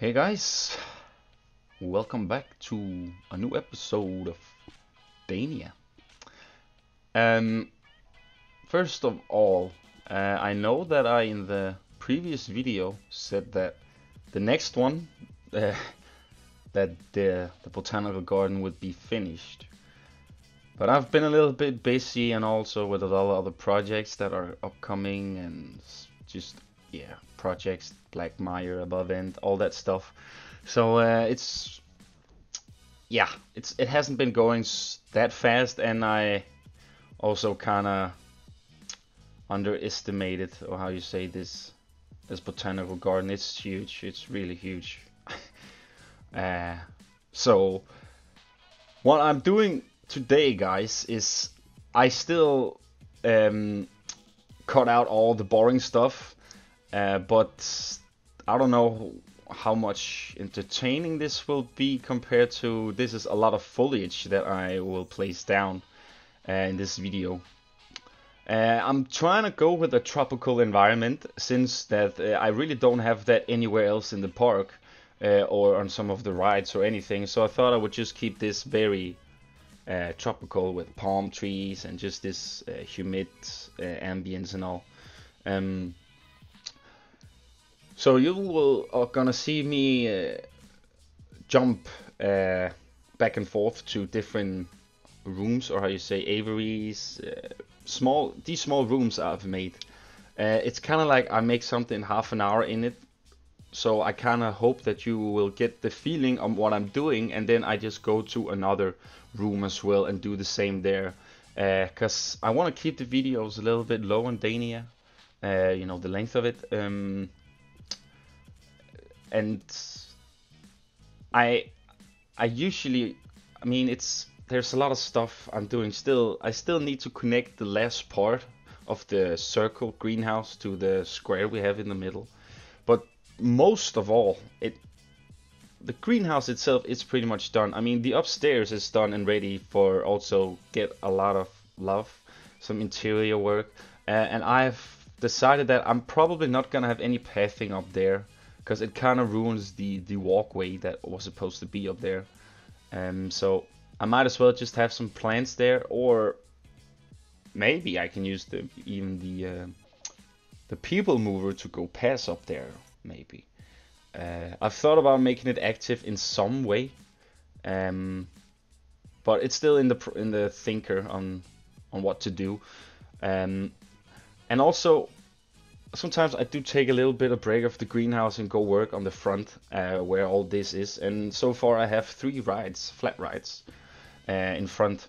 Hey guys, welcome back to a new episode of Dania. Um, First of all, I know that I in the previous video said that the next one, uh, that the botanical garden would be finished. But I've been a little bit busy and also with a lot of other projects that are upcoming and just, yeah, projects, Black Mire, Above End, all that stuff. So it hasn't been going that fast, and I also kind of underestimated, or how you say this botanical garden. It's huge. It's really huge. uh, so what I'm doing today, guys, is I still cut out all the boring stuff, but I don't know how much entertaining this will be compared to this is a lot of foliage that I will place down in this video. I'm trying to go with a tropical environment since that I really don't have that anywhere else in the park or on some of the rides or anything. So I thought I would just keep this very tropical with palm trees and just this humid ambience and all. Um, so you are gonna see me jump back and forth to different rooms, or how you say, aviaries, these small rooms I've made. It's kind of like I make something half an hour in it, so I kind of hope that you will get the feeling of what I'm doing, and then I just go to another room as well and do the same there, because I want to keep the videos a little bit low on Dania, the length of it, and I usually, I mean, there's a lot of stuff I'm doing still. I still need to connect the last part of the circle greenhouse to the square we have in the middle. But most of all, the greenhouse itself is pretty much done. I mean, the upstairs is done and ready for also get a lot of love, some interior work. And I've decided that I'm probably not gonna have any pathing up there because it kind of ruins the walkway that was supposed to be up there. So I might as well just have some plants there, or maybe I can use the people mover to go pass up there. Maybe I've thought about making it active in some way, but it's still in the thinker on what to do. And also sometimes I do take a little bit of break of the greenhouse and go work on the front where all this is. And so far I have 3 rides, flat rides, in front,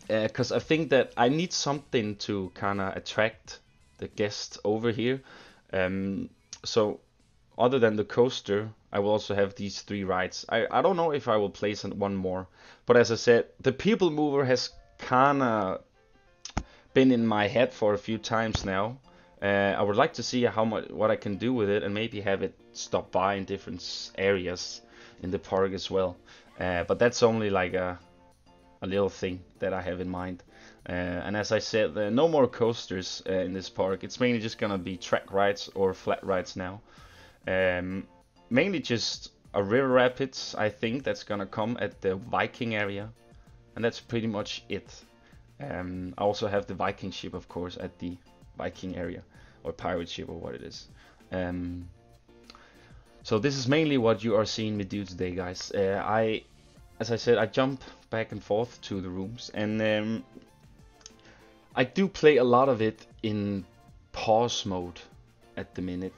because I think that I need something to kind of attract the guests over here. So other than the coaster, I will also have these 3 rides. I don't know if I will place one more, but as I said, the people mover has kind of been in my head for a few times now. I would like to see what I can do with it, and maybe have it stop by in different areas in the park as well. But that's only like a little thing that I have in mind. And as I said, there are no more coasters in this park. It's mainly just gonna be track rides or flat rides now. Mainly just a river rapids, I think, that's gonna come at the Viking area, and that's pretty much it. I also have the Viking ship, of course, at the Viking area, or pirate ship, or what it is. So this is mainly what you are seeing me do today, guys. As I said, I jump back and forth to the rooms, and I do play a lot of it in pause mode at the minute,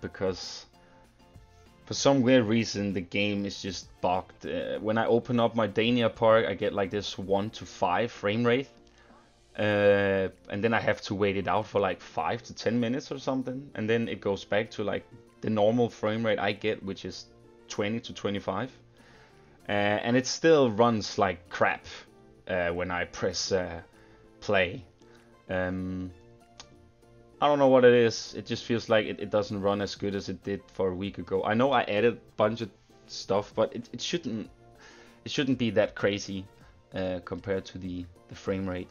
because for some weird reason the game is just bugged. When I open up my Dania park, I get like this 1 to 5 frame rate, and then I have to wait it out for like 5 to 10 minutes or something, and then it goes back to like the normal frame rate I get, which is 20 to 25. And it still runs like crap when I press play. I don't know what it is. It just feels like it doesn't run as good as it did for a week ago. I know I added a bunch of stuff, but it shouldn't be that crazy compared to the frame rate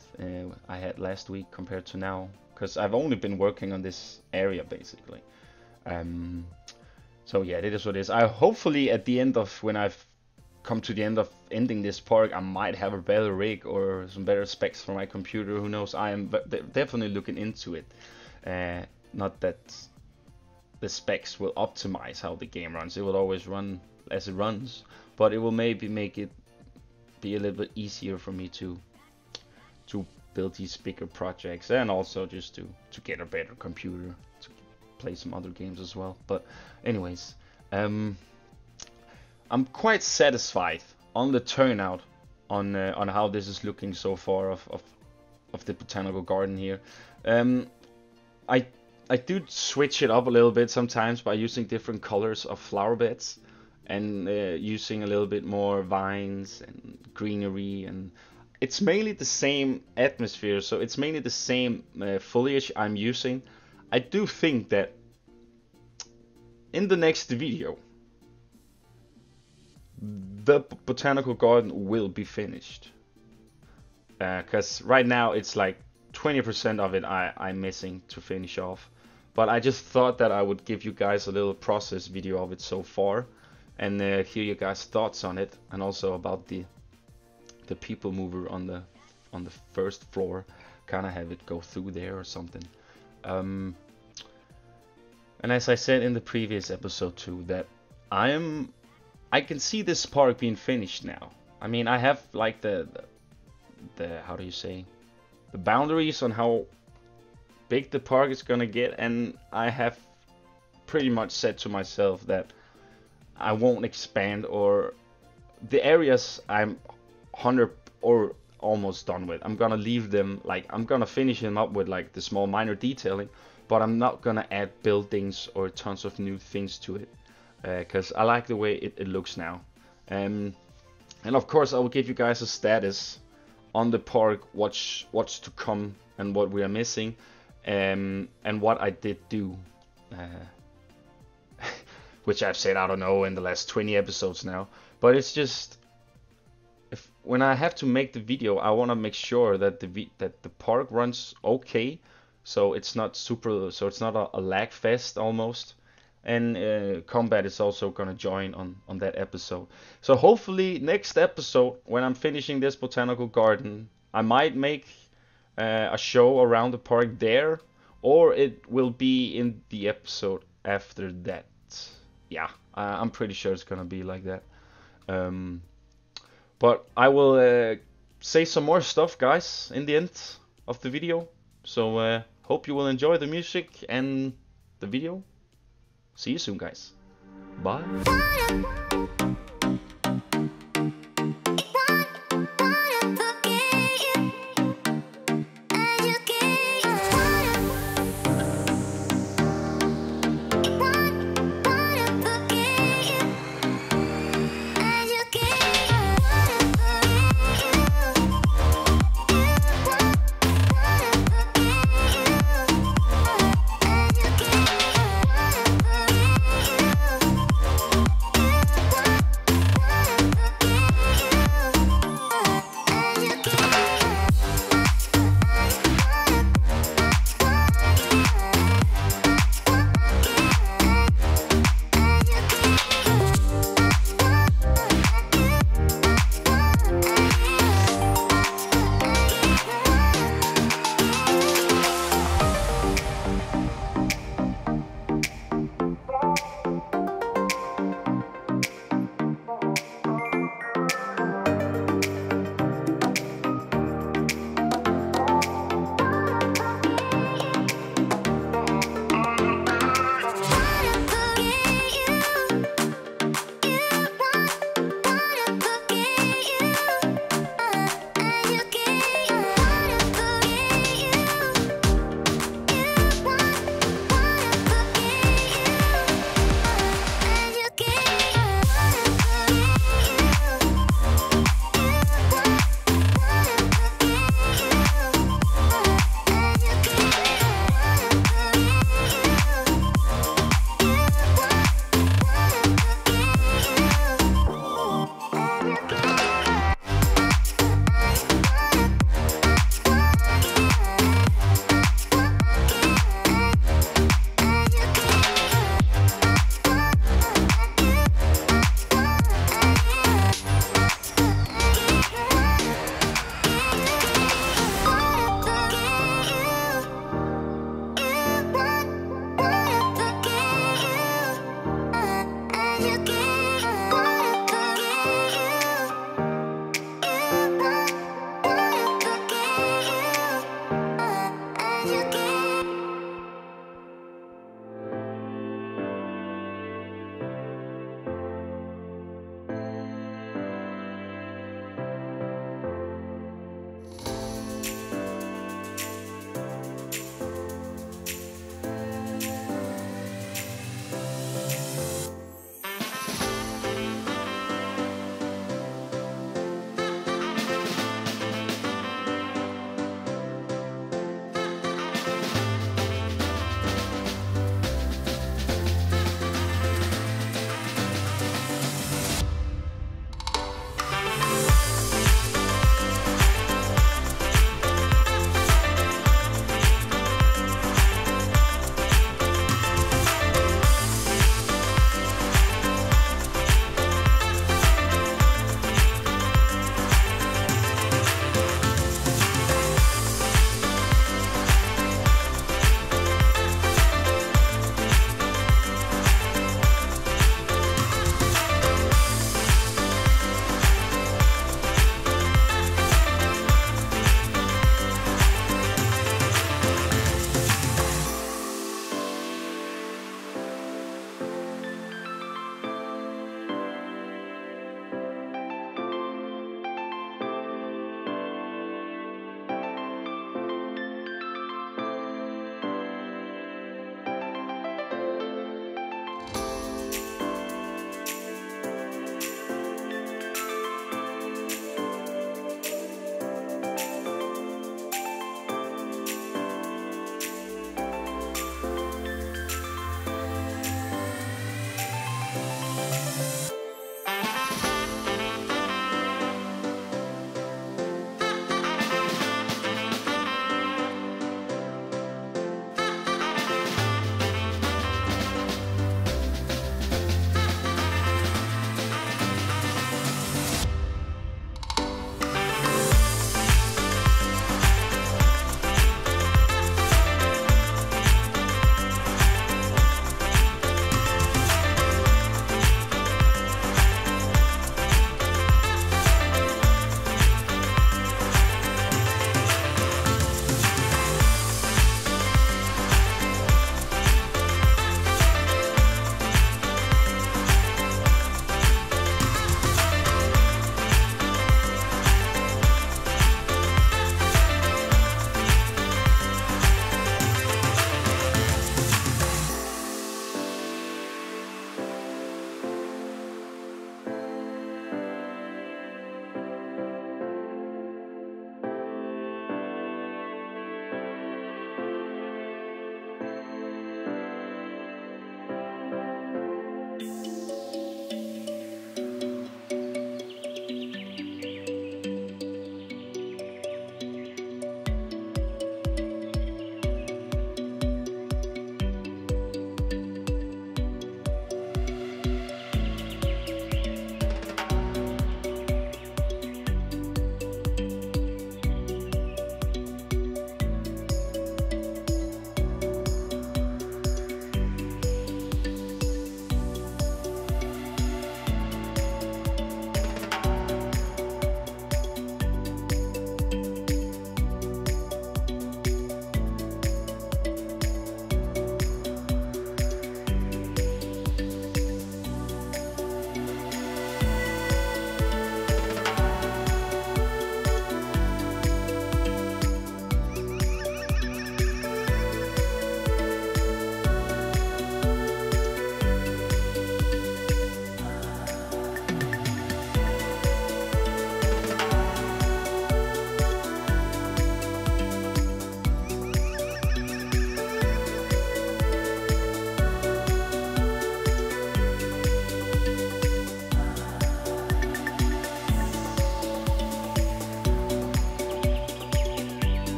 I had last week compared to now, because I've only been working on this area basically. So yeah, it is what it is. I hopefully at the end of when I've come to the end of ending this park, I might have a better rig or some better specs for my computer. Who knows? I am definitely looking into it. Not that the specs will optimize how the game runs. It will always run as it runs, but it will maybe make it be a little bit easier for me to build these bigger projects, and also just to get a better computer to play some other games as well. But anyways, I'm quite satisfied on the turnout on how this is looking so far of the botanical garden here. I do switch it up a little bit sometimes by using different colors of flower beds and using a little bit more vines and greenery, and it's mainly the same atmosphere, so it's mainly the same foliage I'm using. I do think that in the next video the botanical garden will be finished, because right now it's like 20% of it I'm missing to finish off. But I just thought that I would give you guys a little process video of it so far, and hear you guys' thoughts on it, and also about the people mover on the first floor. Kind of have it go through there or something. And as I said in the previous episode too, that I can see this park being finished now. I mean, I have like the how do you say, the boundaries on how big the park is gonna get, and I have pretty much said to myself that I won't expand, or the areas I'm 100 or almost done with, I'm gonna leave them, like I'm gonna finish them up with like the small minor detailing, but I'm not gonna add buildings or tons of new things to it, because I like the way it looks now. And of course I will give you guys a status on the park, what's to come and what we are missing, and what I did do, which I've said, I don't know, in the last 20 episodes now. But it's just, when I have to make the video, I want to make sure that the park runs okay, so it's not a lag fest almost. And combat is also gonna join on that episode. So hopefully next episode, when I'm finishing this botanical garden, I might make a show around the park there, or it will be in the episode after that. Yeah, I'm pretty sure it's gonna be like that. But I will say some more stuff, guys, in the end of the video. So hope you will enjoy the music and the video. See you soon, guys. Bye.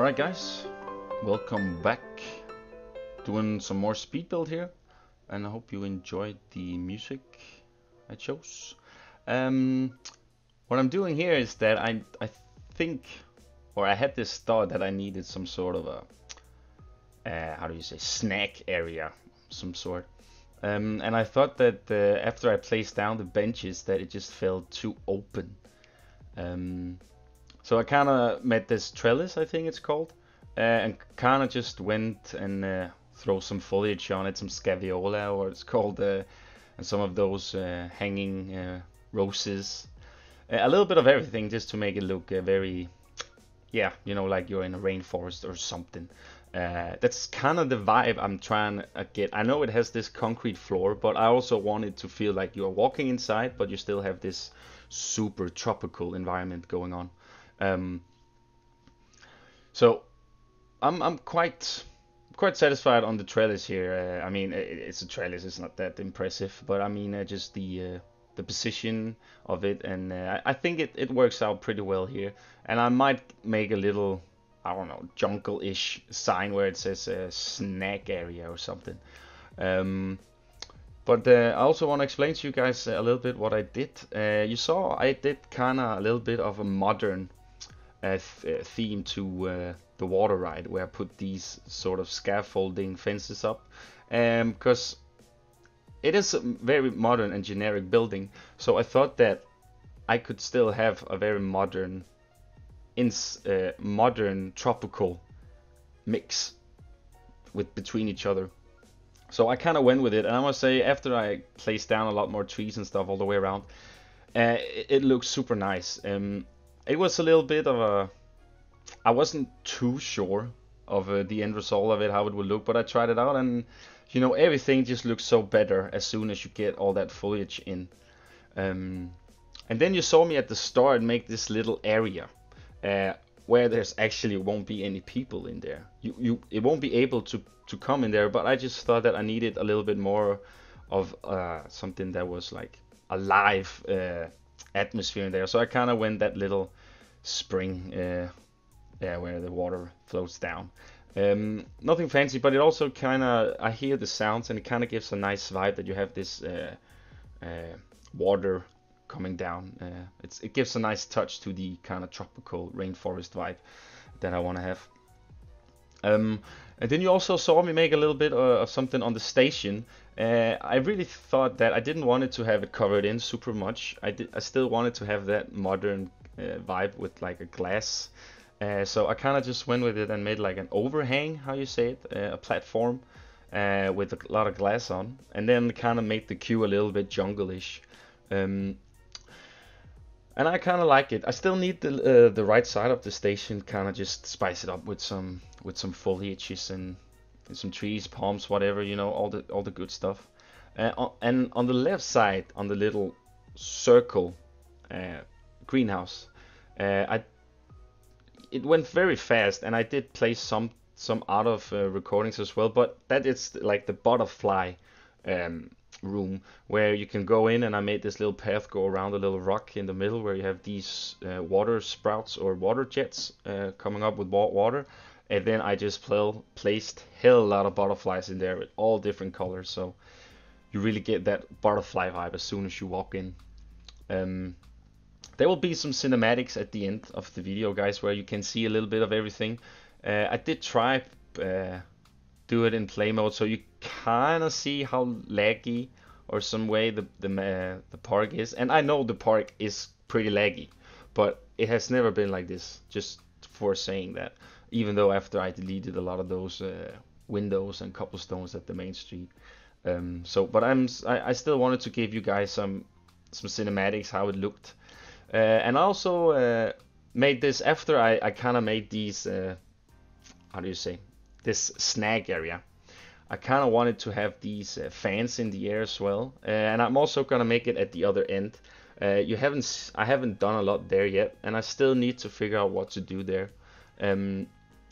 Alright guys, welcome back. Doing some more speed build here, and I hope you enjoyed the music I chose. What I'm doing here is that I think, or I had this thought that I needed some sort of a, how do you say, snack area, some sort. And I thought that after I placed down the benches that it just felt too open. So I kind of made this trellis, I think it's called, and kind of just went and throw some foliage on it, some scaviola, or it's called, and some of those hanging roses. A little bit of everything just to make it look very, yeah, you know, like you're in a rainforest or something. That's kind of the vibe I'm trying to get. I know it has this concrete floor, but I also want it to feel like you're walking inside, but you still have this super tropical environment going on. So I'm quite satisfied on the trellis here. I mean, it's a trellis; it's not that impressive, but I mean, just the position of it, and I think it works out pretty well here. And I might make a little, I don't know, jungle-ish sign where it says snack area or something. But I also want to explain to you guys a little bit what I did. You saw I did kind of a little bit of a modern theme to the water ride, where I put these sort of scaffolding fences up, because it is a very modern and generic building. So I thought that I could still have a very modern, modern tropical mix between each other. So I kind of went with it, and I must say, after I placed down a lot more trees and stuff all the way around, it looks super nice. It was a little bit of a, I wasn't too sure of the end result of it, how it would look, but I tried it out, and you know, everything just looks so better as soon as you get all that foliage in. And then you saw me at the start make this little area where there's actually won't be any people in there. It won't be able to come in there, but I just thought that I needed a little bit more of something that was like a live atmosphere in there. So I kind of went that little spring where the water flows down. Nothing fancy, but it also kind of, I hear the sounds, and it kind of gives a nice vibe that you have this water coming down. It gives a nice touch to the kind of tropical rainforest vibe that I want to have. And then you also saw me make a little bit of something on the station. I really thought that I didn't want it to have it covered in super much. I still wanted to have that modern vibe with like a glass. So I kind of just went with it and made like an overhang, how you say it, a platform with a lot of glass on, and then kind of made the queue a little bit jungle-ish. And I kind of like it. I still need the right side of the station, kind of just spice it up with some foliages and some trees, palms, whatever, you know, all the good stuff. And on the left side, on the little circle greenhouse, it went very fast, and I did place some out of recordings as well, but that is like the butterfly room where you can go in, and I made this little path go around a little rock in the middle where you have these water sprouts or water jets coming up with water, and then I just placed hell a lot of butterflies in there with all different colors, so you really get that butterfly vibe as soon as you walk in. There will be some cinematics at the end of the video, guys, where you can see a little bit of everything. I did try do it in play mode, so you kind of see how laggy or some way the park is. And I know the park is pretty laggy, but it has never been like this, just for saying that, even though after I deleted a lot of those windows and cobblestones at the main street. But I still wanted to give you guys some cinematics, how it looked. And I also made this after I kind of made these, how do you say, this snag area. I kind of wanted to have these fans in the air as well, and I'm also gonna make it at the other end. I haven't done a lot there yet, and I still need to figure out what to do there.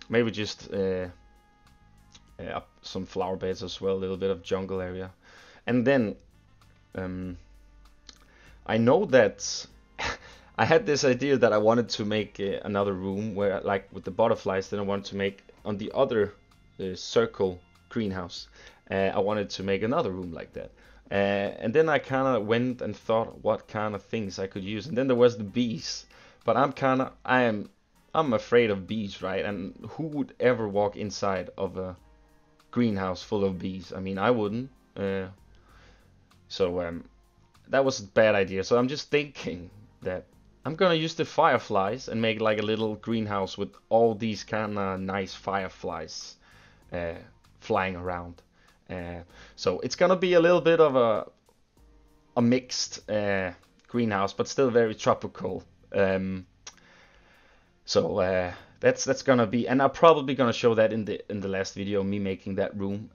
Maybe just up some flower beds as well, a little bit of jungle area, and then I know that I had this idea that I wanted to make another room where, like with the butterflies, then I wanted to make on the other circle greenhouse. I wanted to make another room like that. And then I kind of went and thought what kind of things I could use. And then there was the bees. But I'm afraid of bees, right? And who would ever walk inside of a greenhouse full of bees? I mean, I wouldn't. So that was a bad idea. So I'm just thinking that I'm gonna use the fireflies and make like a little greenhouse with all these kind of nice fireflies flying around. So it's gonna be a little bit of a mixed greenhouse, but still very tropical. So that's gonna be, and I'm probably gonna show that in the last video, me making that room,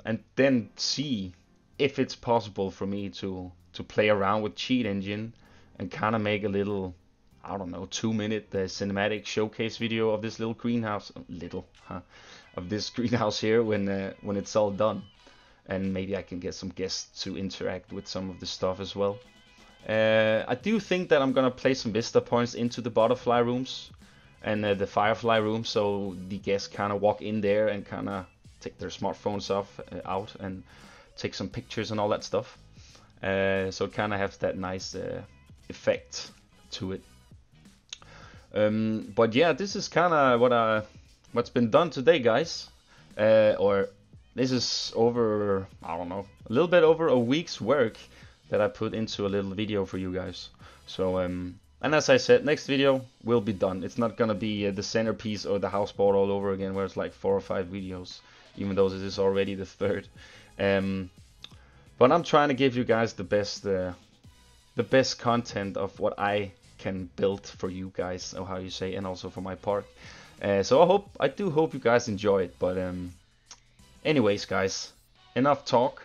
and then see if it's possible for me to play around with Cheat Engine and kind of make a little, I don't know, 2-minute cinematic showcase video of this little greenhouse, of this greenhouse here when it's all done, and maybe I can get some guests to interact with some of the stuff as well. I do think that I'm gonna place some vista points into the butterfly rooms and the firefly room, so the guests kind of walk in there and kind of take their smartphones out and take some pictures and all that stuff. So it kind of has that nice effect to it. But yeah, this is kind of what's been done today, guys. Or this is over, I don't know, a little bit over a week's work that I put into a little video for you guys. So and as I said, next video will be done. It's not gonna be the centerpiece or the houseboat all over again, where it's like 4 or 5 videos, even though this is already the third. But I'm trying to give you guys the best content of what I can build for you guys, or how you say, and also for my park. So I do hope you guys enjoy it. But anyways, guys, enough talk.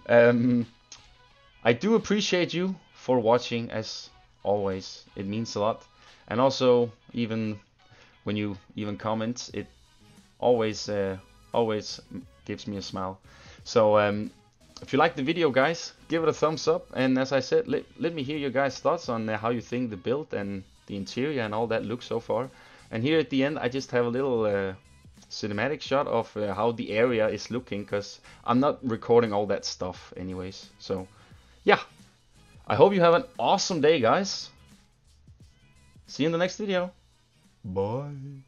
I do appreciate you for watching, as always. It means a lot. And also, even when you even comment, it always gives me a smile. So if you like the video, guys, give it a thumbs up. And as I said, let me hear your guys' thoughts on how you think the build and the interior and all that looks so far. And here at the end, I just have a little cinematic shot of how the area is looking, because I'm not recording all that stuff anyways. So yeah, I hope you have an awesome day, guys. See you in the next video. Bye.